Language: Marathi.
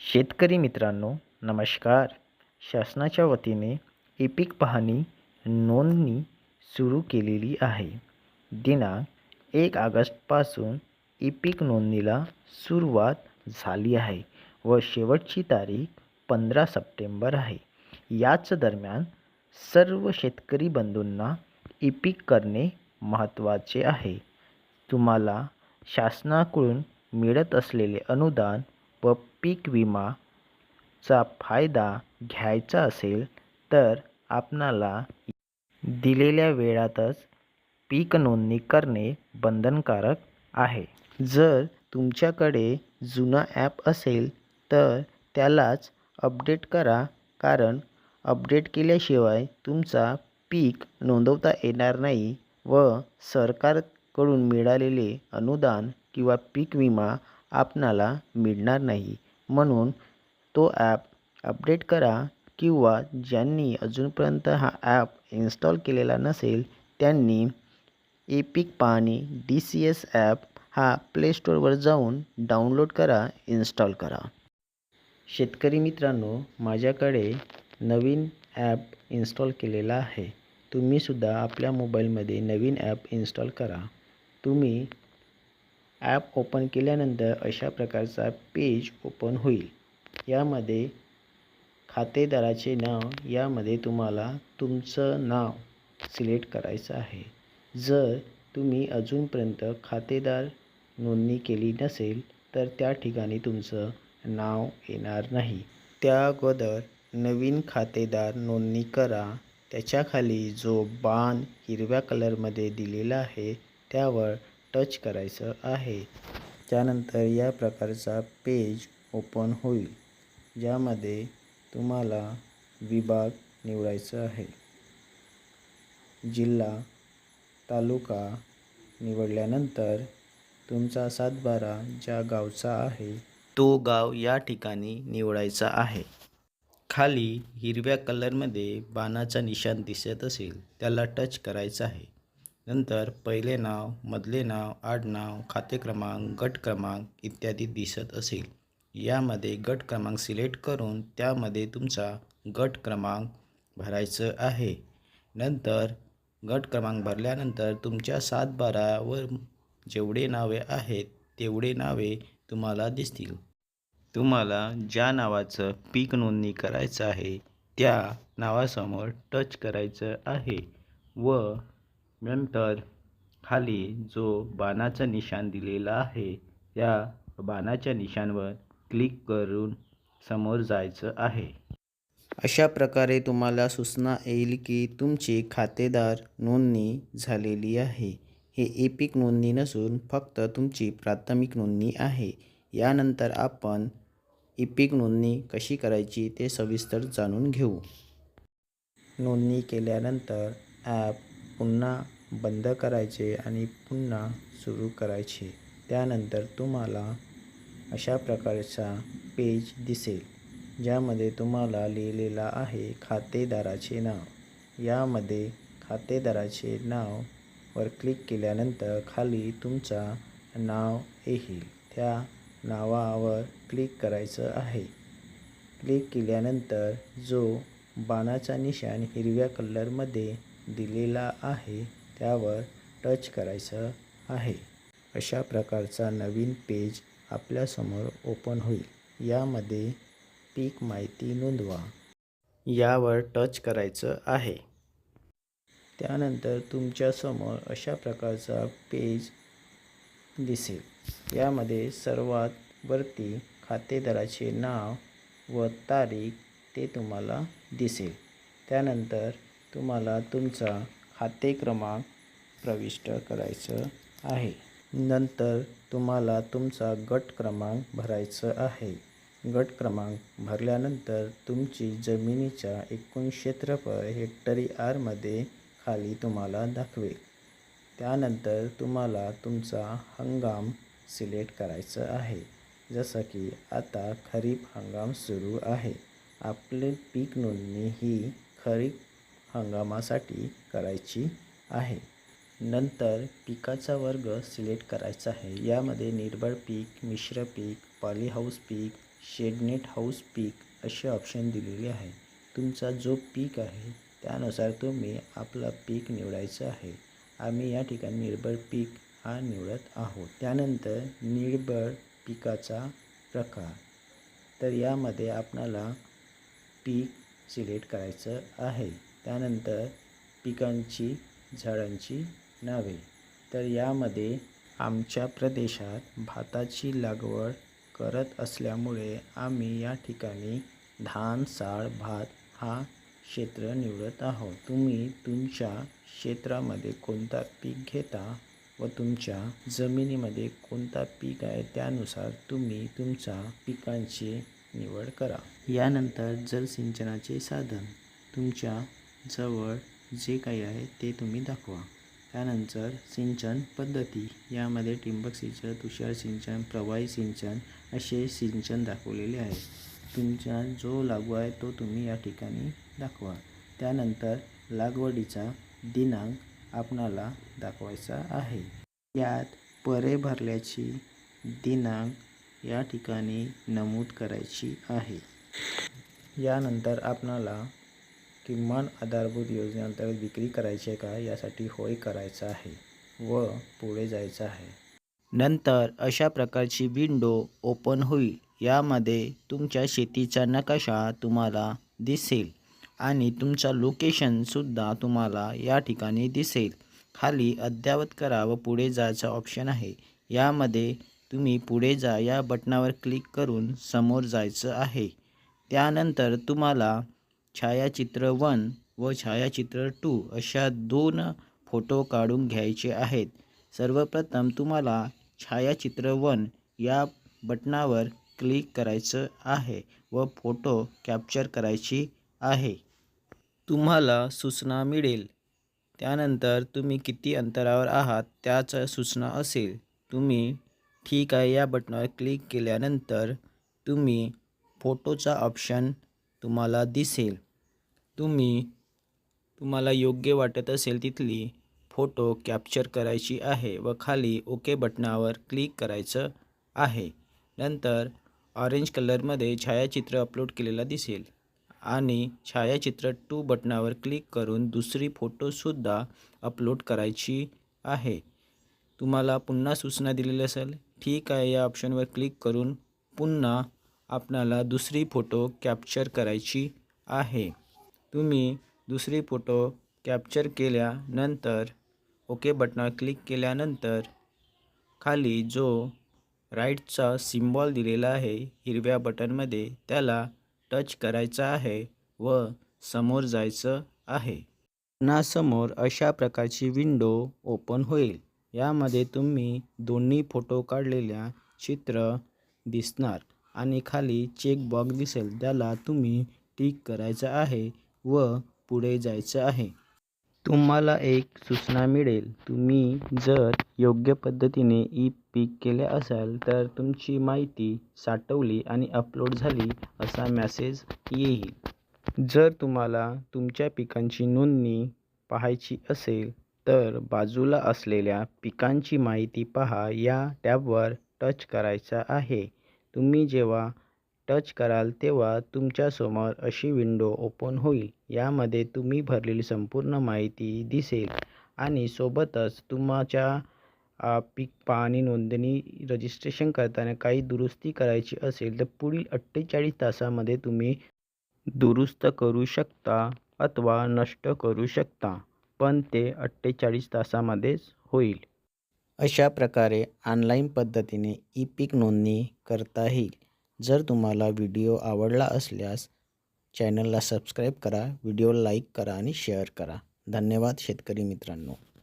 शेतकरी मित्रांनो, नमस्कार. शासनाच्या वतीने पीक पाहणी नोंदणी सुरू केलेली आहे. दिनांक 1 ऑगस्टपासून पीक नोंदणीला सुरुवात झाली आहे व शेवटची तारीख 15 सप्टेंबर आहे. याच दरम्यान सर्व शेतकरी बंधूंना पीक करणे महत्त्वाचे आहे. तुम्हाला शासनाकडून मिळत असलेले अनुदान व पीक विमाचा फायदा घ्यायचा असेल तर आपणाला दिलेल्या वेळातच पीक नोंदणी करणे बंधनकारक आहे. जर तुमच्याकडे जुना ॲप असेल तर त्यालाच अपडेट करा, कारण अपडेट केल्याशिवाय तुमचा पीक नोंदवता येणार नाही व सरकारकडून मिळालेले अनुदान किंवा पीक विमा आपणाला मिळणार नाही. म्हणून तो ॲप अपडेट करा किंवा ज्यांनी अजूनपर्यंत हा ॲप इन्स्टॉल केलेला नसेल त्यांनी पीक पाहणी DCS ॲप हा प्ले स्टोअरवर जाऊन डाउनलोड करा, इन्स्टॉल करा. शेतकरी मित्रांनो, माझ्याकडे नवीन ॲप इन्स्टॉल केलेला आहे. तुम्हीसुद्धा आपल्या मोबाईलमध्ये नवीन ॲप इन्स्टॉल करा. तुम्ही ॲप ओपन केल्यानंतर अशा प्रकारचा पेज ओपन होईल. यामध्ये खातेदाराचे नाव, यामध्ये तुम्हाला तुमचं नाव सिलेक्ट करायचं आहे. जर तुम्ही अजूनपर्यंत खातेदार नोंदणी केली नसेल तर त्या ठिकाणी तुमचं नाव येणार नाही. त्या अगोदर नवीन खातेदार नोंदणी करा. त्याच्याखाली जो बाण हिरव्या कलरमध्ये दिलेला आहे त्यावर टच करायचं आहे. त्यानंतर या प्रकारचा पेज ओपन होईल, ज्यामध्ये तुम्हाला विभाग निवडायचा आहे. जिल्हा, तालुका निवडल्यानंतर तुमचा सातबारा ज्या गावचा आहे तो गाव या ठिकाणी निवडायचा आहे. खाली हिरव्या कलरमध्ये बाणाचा निशाण दिसत असेल त्याला टच करायचं आहे. नंतर पहिले नाव, मधले नाव, आडनाव, खाते क्रमांक, गट क्रमांक इत्यादी दिसत असेल. यामध्ये गट क्रमांक सिलेक्ट करून त्यामध्ये तुमचा गट क्रमांक भरायचं आहे. नंतर गट क्रमांक भरल्यानंतर तुमच्या सातबारावर जेवढे नावे आहेत तेवढे नावे तुम्हाला दिसतील. तुम्हाला ज्या नावाचं पीक नोंदणी करायचं आहे त्या नावासमोर टच करायचं आहे व नंतर खाली जो बाणाचा निशाण दिलेला आहे त्या बाणाच्या निशाणवर क्लिक करून समोर जायचं आहे. अशा प्रकारे तुम्हाला सूचना येईल की तुमची खातेदार नोंदणी झालेली आहे. हे पीक नोंदणी नसून फक्त तुमची प्राथमिक नोंदणी आहे. यानंतर आपण पीक नोंदणी कशी करायची ते सविस्तर जाणून घेऊ. नोंदणी केल्यानंतर ॲप पुन्हा बंद करायचे आणि पुन्हा सुरू करायचे. त्यानंतर तुम्हाला अशा प्रकारचा पेज दिसेल, ज्यामध्ये तुम्हाला लिहिलेला आहे खातेदाराचे नाव. यामध्ये खातेदाराचे नाववर क्लिक केल्यानंतर खाली तुमचा नाव येईल. त्या नावावर क्लिक करायचं आहे. क्लिक केल्यानंतर जो बाणाचा निशाण हिरव्या कलरमध्ये दिलेला आहे त्यावर टच करायचं आहे. अशा प्रकारचा नवीन पेज आपल्यासमोर ओपन होईल. यामध्ये पीक माहिती नोंदवा यावर टच करायचं आहे. त्यानंतर तुमच्यासमोर अशा प्रकारचा पेज दिसेल. यामध्ये सर्वात वरती खातेदाराचे नाव व तारीख ते तुम्हाला दिसेल. त्यानंतर तुम्हाला तुमचा खाते क्रमांक प्रविष्ट करायचं आहे. नंतर तुम्हाला तुमचा गट क्रमांक भरायचा आहे. गट क्रमांक भरल्यानंतर तुमची जमिनीचा एकूण क्षेत्रफळ हेक्टरी आरमध्ये खाली तुम्हाला दाखवेल. त्यानंतर तुम्हाला तुमचा हंगाम सिलेक्ट करायचं आहे. जसं की आता खरीप हंगाम सुरू आहे. आपले पीक नोंदणी ही खरीप हंगामासाठी करायची आहे. नंतर पिकाचा वर्ग सिलेक्ट करायचा आहे. यामध्ये निर्भर पीक, मिश्र पीक, पॉली हाऊस पीक, शेडनेट हाऊस पीक असे ऑप्शन दिलेले आहे. तुमचा जो पीक आहे त्यानुसार तुम्ही आपला पीक निवडायचं आहे. आम्ही या ठिकाणी निर्भर पीक हा निवडत आहोत. त्यानंतर निर्भर पिकाचा प्रकार, तर यामध्ये आपणाला पीक सिलेक्ट करायचं आहे. त्यानंतर पिकांची झाडांची नावे, तर यामध्ये आमच्या प्रदेशात भाताची लागवड करत असल्यामुळे आम्ही या ठिकाणी धान, साळ, भात हा क्षेत्र निवडत आहोत. तुम्ही तुमच्या क्षेत्रामध्ये कोणता पीक घेता व तुमच्या जमिनीमध्ये कोणता पीक आहे त्यानुसार तुम्ही तुमच्या पिकांची निवड करा. यानंतर जलसिंचनाचे साधन तुमच्या जवळ जे काही आहे ते तुम्ही दाखवा. त्यानंतर सिंचन पद्धती, यामध्ये ठिबक सिंचन, तुषार सिंचन, प्रवाही सिंचन असे सिंचन दाखवलेले आहे. तुमचा जो लागू आहे तो तुम्ही या ठिकाणी दाखवा. त्यानंतर लागवडीचा दिनांक आपणाला दाखवायचा आहे. यात परे भरल्याची दिनांक या ठिकाणी नमूद करायची आहे. यानंतर आपणाला किमान आधारभूत योजनेअंतर्गत विक्री करायची आहे का यासाठी होय करायचं आहे व पुढे जायचं आहे. नंतर अशा प्रकारची विंडो ओपन होईल. यामध्ये तुमच्या शेतीचा नकाशा तुम्हाला दिसेल आणि तुमचा लोकेशनसुद्धा तुम्हाला या ठिकाणी दिसेल. खाली अद्ययावत करा व पुढे जायचा ऑप्शन आहे. यामध्ये तुम्ही पुढे जा या बटनावर क्लिक करून समोर जायचं आहे. त्यानंतर तुम्हाला छायाचित्र 1 व छायाचित्र 2 अशा 2 फोटो काढून घ्यायचे आहेत. सर्वप्रथम तुम्हाला छायाचित्र 1 या बटनावर क्लिक करायचं आहे व फोटो कॅप्चर करायची आहे. तुम्हाला सूचना मिळेल. त्यानंतर तुम्ही किती अंतरावर आहात त्याचं सूचना असेल. तुम्ही ठीक आहे या बटनावर क्लिक केल्यानंतर फोटोचा ऑप्शन तुम्हाला दिसेल. तुम्हाला योग्य वाटत असेल तिथली फोटो कॅप्चर करायची आहे व खाली ओके बटनावर क्लिक करायचं आहे. नंतर ऑरेंज कलरमध्ये छायाचित्र अपलोड केलेला दिसेल आणि छायाचित्र 2 बटनावर क्लिक करून दुसरी फोटोसुद्धा अपलोड करायची आहे. तुम्हाला पुन्हा सूचना दिलेली असेल. ठीक आहे या ऑप्शनवर क्लिक करून पुन्हा आपणाला दुसरी फोटो कॅप्चर करायची आहे. तुम्ही दुसरी फोटो कॅप्चर केल्यानंतर ओके बटनावर क्लिक केल्यानंतर खाली जो राईटचा सिम्बॉल दिलेला आहे हिरव्या बटनमध्ये त्याला टच करायचा आहे व समोर जायचं आहे. पुन्हा समोर अशा प्रकारची विंडो ओपन होईल. यामध्ये तुम्ही दोन्ही फोटो काढलेल्या चित्र दिसणार आणि खाली चेक बॉक्स दिसेल, त्याला तुम्ही टिक करायचं आहे व पुढे जायचं आहे. तुम्हाला एक सूचना मिळेल. तुम्ही जर योग्य पद्धतीने ई पीक केले असाल तर तुमची माहिती साठवली आणि अपलोड झाली असा मेसेज येईल. जर तुम्हाला तुमच्या पिकांची नोंदणी पाहायची असेल तर बाजूला असलेल्या पिकांची माहिती पहा या टॅबवर टच करायचा आहे. तुम्ही जेव्हा टच कराल तेव्हा तुमच्यासमोर अशी विंडो ओपन होईल. यामध्ये तुम्ही भरलेली संपूर्ण माहिती दिसेल आणि सोबतच तुमच्या पीक पाहणी नोंदणी रजिस्ट्रेशन करताना काही दुरुस्ती करायची असेल तर पुढील 48 तासामध्ये तुम्ही दुरुस्त करू शकता अथवा नष्ट करू शकता, पण ते 48 तासामध्येच होईल. अशा प्रकारे ऑनलाईन पद्धतीने ई पीक नोंदणी करता येईल. जर तुम्हाला व्हिडिओ आवडला असल्यास चॅनलला सबस्क्राईब करा, व्हिडिओला लाईक करा आणि शेअर करा. धन्यवाद शेतकरी मित्रांनो.